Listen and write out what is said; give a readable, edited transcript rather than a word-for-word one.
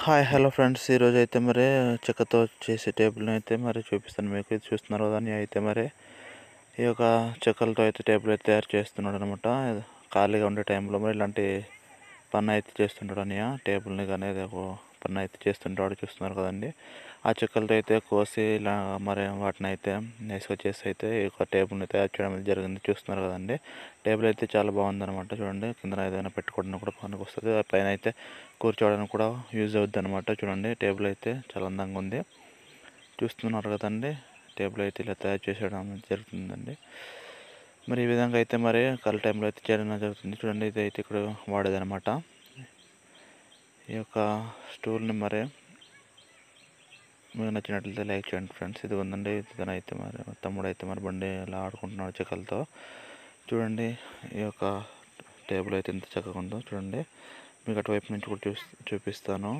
Hi hello friends, ఈరోజు అయితే మరి చెక్కతో చేసే టేబుల్ని అయితే మరి చూపిస్తాను మీకు. ఇది చూస్తున్నారు కదా, అయితే మరి ఈ యొక్క చెక్కలతో అయితే టేబుల్ అయితే తయారు చేస్తున్నాడు అనమాట. ఖాళీగా ఉండే టైంలో మరి ఇలాంటి పని అయితే చేస్తుంటాడు అని టేబుల్ని కానీ ఏదో పని అయితే చేస్తుంటాడు. చూస్తున్నారు కదండి, ఆ చెక్కలతో అయితే కోసి ఇలా మరి వాటిని అయితే నైస్గా చేసి అయితే ఈ యొక్క టేబుల్ని తయారు చేయడం జరిగింది. చూస్తున్నారు కదండి, టేబుల్ అయితే చాలా బాగుందన్నమాట. చూడండి, కింద ఏదైనా పెట్టుకోవడానికి కూడా పనికి వస్తుంది, పైన అయితే కూర్చోవడానికి కూడా యూజ్ అవుద్ది అనమాట. చూడండి, టేబుల్ అయితే చాలా అందంగా ఉంది. చూస్తున్నారు కదండి, టేబుల్ అయితే ఇలా తయారు చేసేయడం జరుగుతుందండి. మరి ఈ విధంగా అయితే మరి కల్ టైంలో అయితే చేయడం జరుగుతుంది. చూడండి, ఇది అయితే ఇక్కడ వాడేదనమాట. ఈ యొక్క స్టూల్ని మరి మీకు నచ్చినట్లయితే లైక్ చేయండి ఫ్రెండ్స్. ఇది ఉందండి, ఇతనైతే మరి తమ్ముడు అయితే మరి బండి ఇలా ఆడుకుంటున్నాడు చెక్కలతో. చూడండి, ఈ యొక్క టేబుల్ అయితే ఎంత చక్కగా ఉందో చూడండి. మీకు అటువైపు నుంచి కూడా చూపిస్తాను.